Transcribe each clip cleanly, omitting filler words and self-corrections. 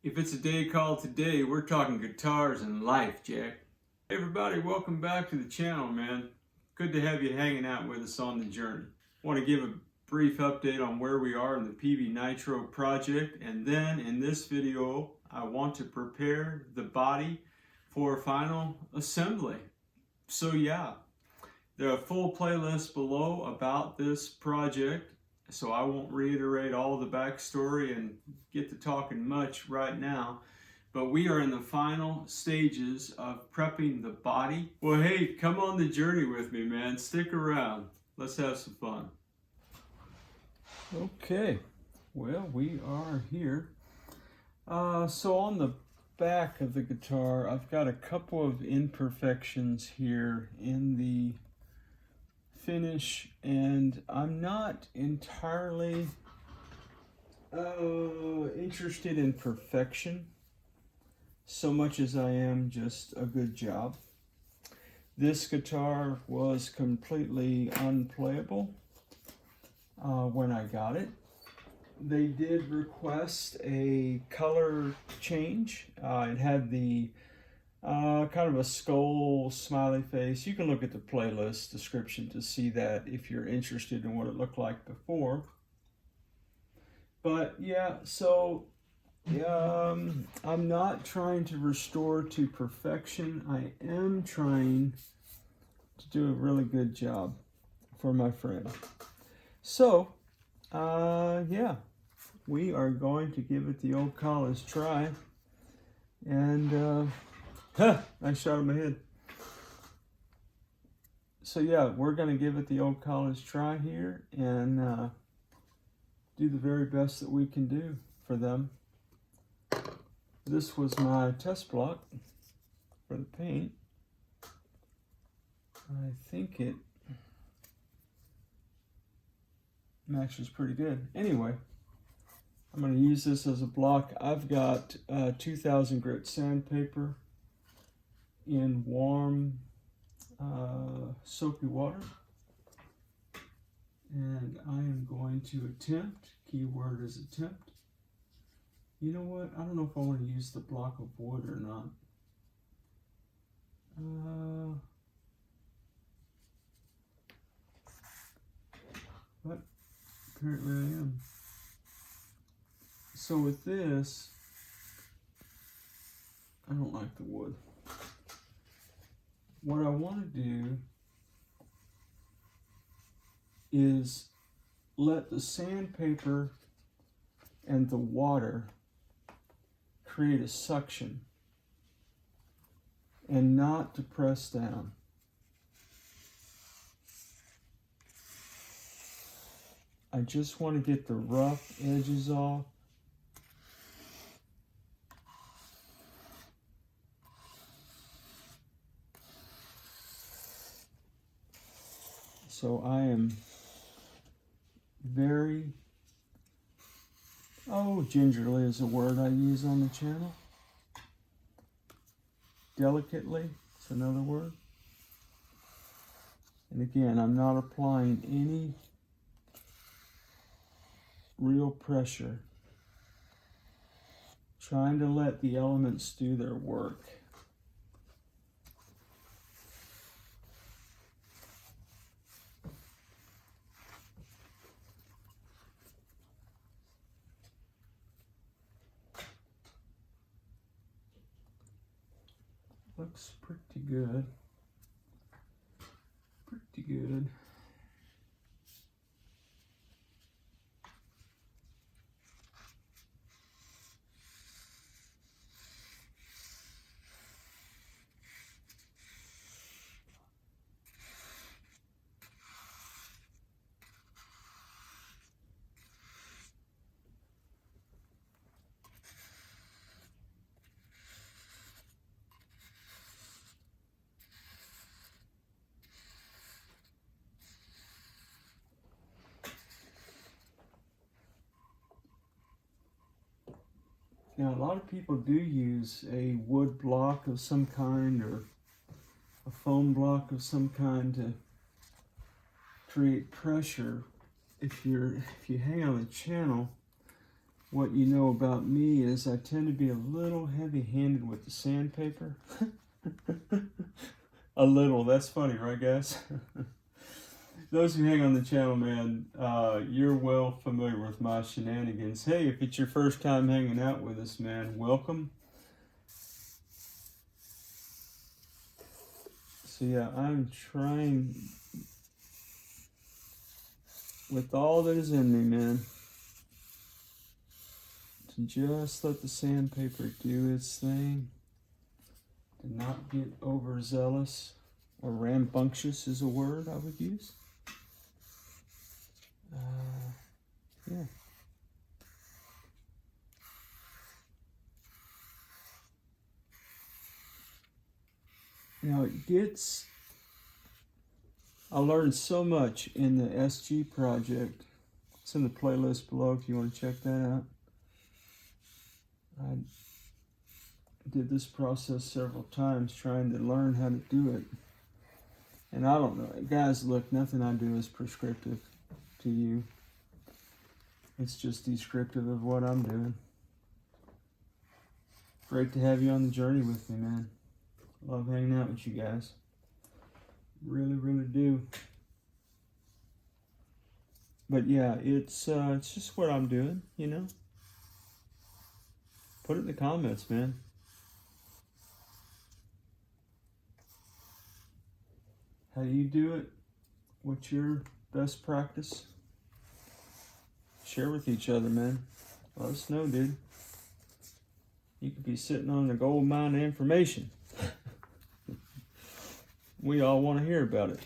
If it's a day called today, we're talking guitars and life, Jack. Hey everybody, welcome back to the channel, man. Good to have you hanging out with us on the journey. I want to give a brief update on where we are in the Peavey Nitro project, and then in this video, I want to prepare the body for final assembly. So yeah, there are full playlists below about this project, so I won't reiterate all the backstory and get to talking much right now, but we are in the final stages of prepping the body. Well, hey, come on the journey with me, man. Stick around. Let's have some fun. Okay, well, we are here. So on the back of the guitar, I've got a couple of imperfections here in the finish, and I'm not entirely interested in perfection so much as I am just a good job. This guitar was completely unplayable when I got it. They did request a color change. It had the kind of a skull smiley face. You can look at the playlist description to see that if you're interested in what it looked like before. But yeah, so I'm not trying to restore to perfection. I am trying to do a really good job for my friend. So yeah, we are going to give it the old college try, and nice shot of my head. So yeah, we're going to give it the old college try here and do the very best that we can do for them. This was my test block for the paint. I think it matches pretty good. Anyway, I'm going to use this as a block. I've got 2000 grit sandpaper in warm soapy water, and I am going to attempt, keyword is attempt. You know what, I don't know if I want to use the block of wood or not. But apparently I am. So with this, I don't like the wood. What I want to do is let the sandpaper and the water create a suction and not to press down. I just want to get the rough edges off. So I am very, gingerly is a word I use on the channel. Delicately, it's another word. And again, I'm not applying any real pressure. Trying to let the elements do their work. Looks pretty good. Pretty good. Now, a lot of people do use a wood block of some kind or a foam block of some kind to create pressure. If you hang on the channel, what you know about me is I tend to be a little heavy-handed with the sandpaper. A little, that's funny, right guys? Those who hang on the channel, man, you're well familiar with my shenanigans. Hey, if it's your first time hanging out with us, man, welcome. So yeah, I'm trying with all that is in me, man, to just let the sandpaper do its thing, to not get overzealous, or rambunctious is a word I would use. Yeah. Now I learned so much in the SG project. It's in the playlist below if you want to check that out. I did this process several times trying to learn how to do it. And I don't know, guys, look, nothing I do is prescriptive to you. It's just descriptive of what I'm doing. Great to have you on the journey with me, man. Love hanging out with you guys. Really, really do. But yeah, it's just what I'm doing, you know. Put it in the comments, man. How do you do it? What's your best practice? Share with each other, man. Let us know, dude. You could be sitting on a gold mine of information. We all want to hear about it.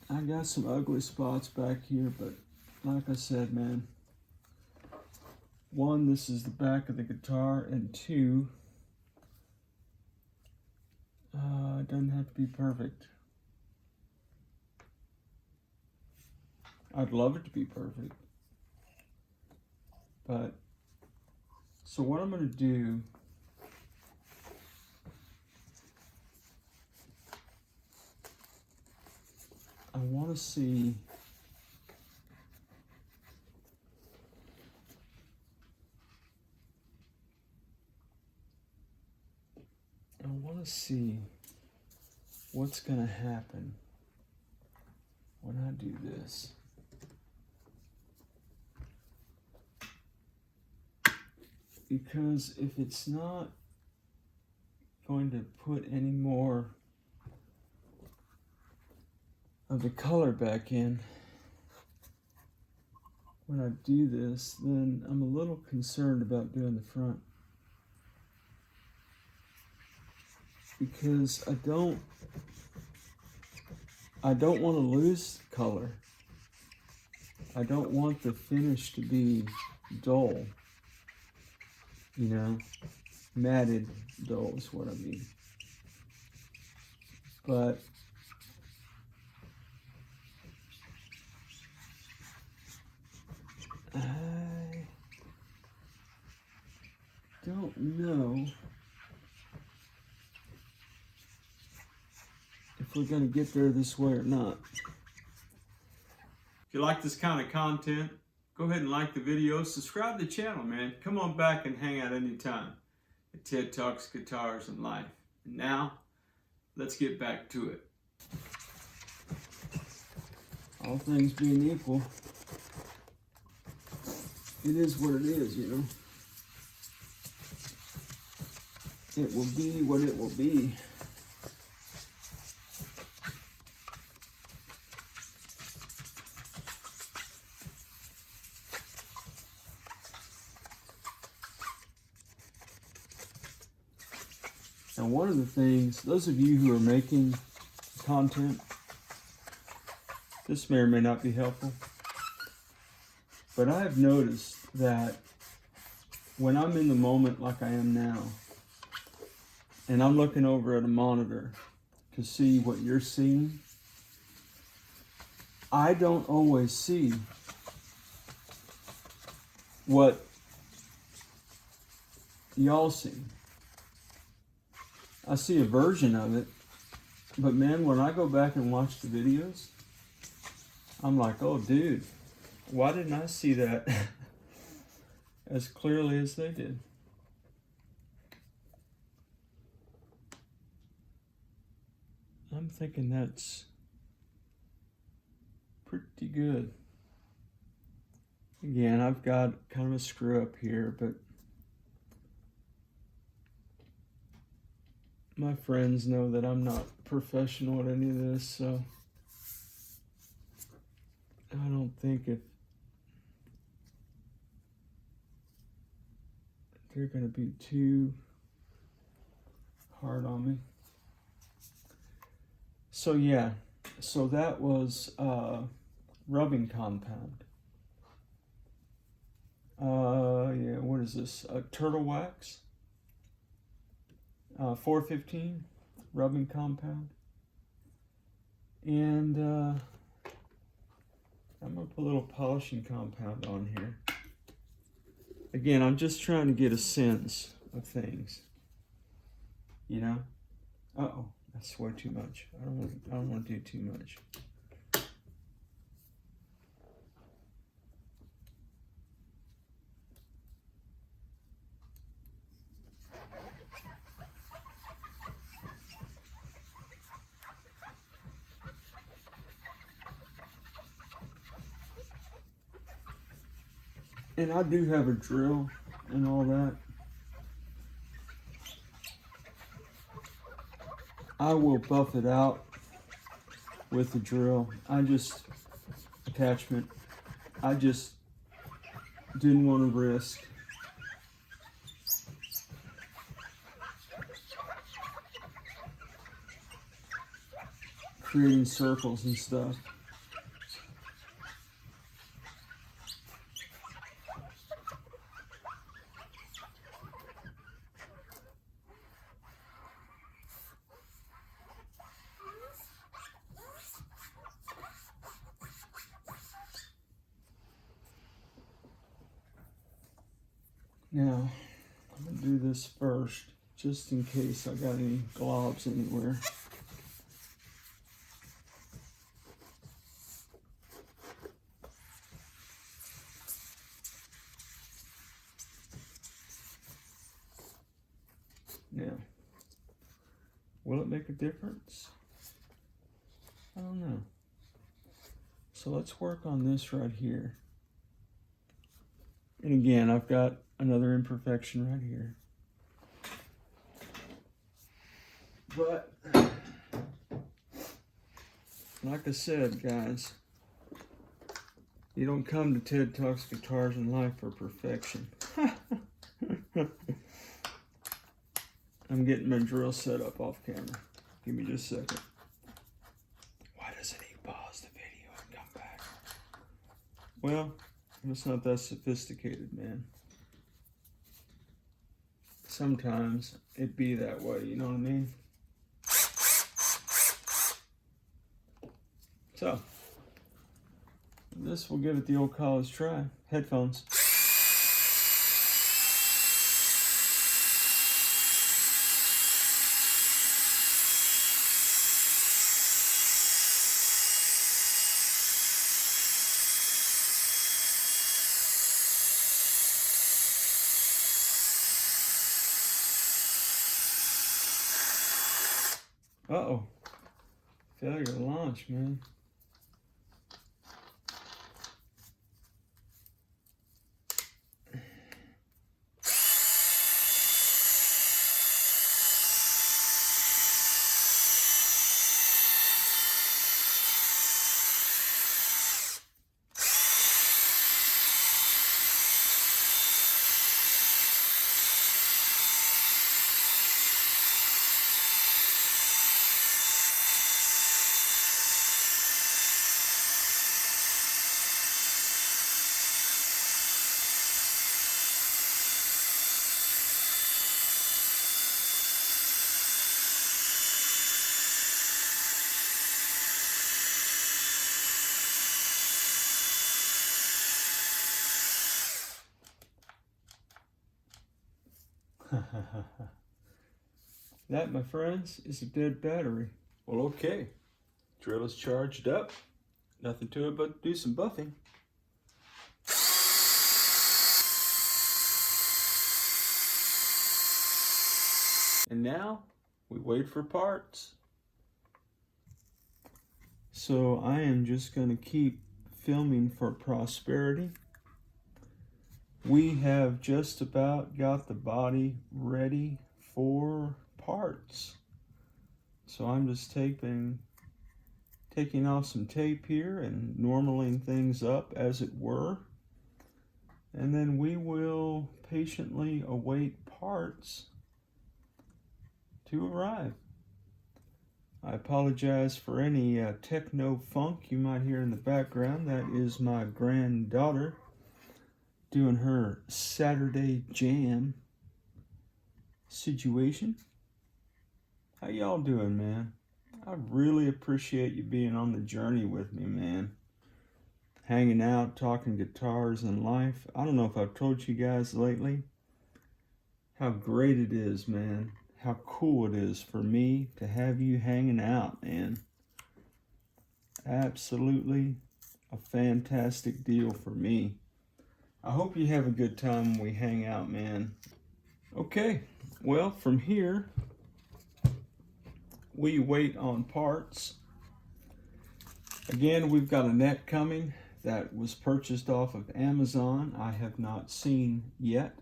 I got some ugly spots back here, but like I said, man, one, this is the back of the guitar, and two, it doesn't have to be perfect. I'd love it to be perfect. But, so what I'm going to do, I want to see what's going to happen when I do this. Because if it's not going to put any more of the color back in when I do this, then I'm a little concerned about doing the front. Because I don't want to lose color. I don't want the finish to be dull. You know, matted dull is what I mean. But I don't know if we're going to get there this way or not. If you like this kind of content, go ahead and like the video. Subscribe to the channel, man. Come on back and hang out anytime at Ted Talks Guitars and Life. And now, let's get back to it. All things being equal, it is what it is, you know. It will be what it will be. Now, one of the things, those of you who are making content, this may or may not be helpful, but I've noticed that when I'm in the moment like I am now, and I'm looking over at a monitor to see what you're seeing, I don't always see what y'all see. I see a version of it, but man, when I go back and watch the videos, I'm like, oh dude, Why didn't I see that as clearly as they did? I'm thinking that's pretty good. Again, I've got kind of a screw up here, but my friends know that I'm not professional at any of this, so I don't think they're going to be too hard on me. So yeah, so that was rubbing compound. Yeah, what is this? Turtle wax. 415 rubbing compound. And I'm gonna put a little polishing compound on here. Again, I'm just trying to get a sense of things. You know? Uh-oh, that's way too much. I don't want to do too much. And I do have a drill and all that. I will buff it out with the drill. Attachment. I just didn't want to risk creating circles and stuff. Now, I'm going to do this first, just in case I got any globs anywhere. Now, will it make a difference? I don't know. So let's work on this right here. And again, I've got another imperfection right here. But, like I said, guys, you don't come to TED Talks Guitars and Life for perfection. I'm getting my drill set up off camera. Give me just a second. Why doesn't he pause the video and come back? Well, it's not that sophisticated, man. Sometimes it be that way, you know what I mean? So, this will give it the old college try. Headphones. Uh-oh. Failure to launch, man. That, my friends, is a dead battery. Well, okay. Drill is charged up. Nothing to it but do some buffing. And now we wait for parts. So I am just going to keep filming for prosperity. We have just about got the body ready for parts. So I'm just taking off some tape here and normaling things up as it were. And then we will patiently await parts to arrive. I apologize for any techno funk you might hear in the background. That is my granddaughter doing her Saturday jam situation. How y'all doing, man? I really appreciate you being on the journey with me, man. Hanging out, talking guitars and life. I don't know if I've told you guys lately how great it is, man. How cool it is for me to have you hanging out, man. Absolutely a fantastic deal for me. I hope you have a good time when we hang out, man. Okay, well, from here, we wait on parts. Again, we've got a neck coming that was purchased off of Amazon. I have not seen yet.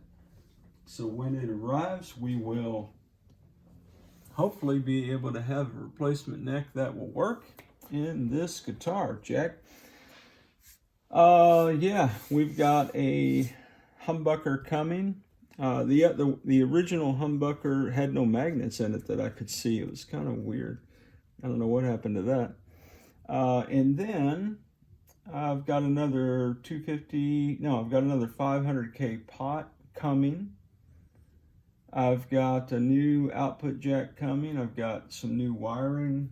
So when it arrives, we will hopefully be able to have a replacement neck that will work in this guitar, Jack. Yeah, we've got a humbucker coming. The original humbucker had no magnets in it that I could see. It was kind of weird. I don't know what happened to that. And then I've got another 500K pot coming. I've got a new output jack coming. I've got some new wiring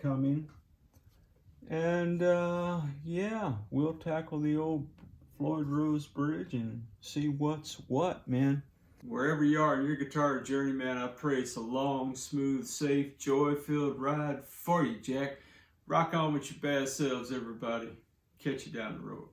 coming. And yeah, we'll tackle the old Floyd Rose Bridge and see what's what, man. Wherever you are in your guitar journey, man, I pray it's a long, smooth, safe, joy-filled ride for you, Jack. Rock on with your bad selves, everybody. Catch you down the road.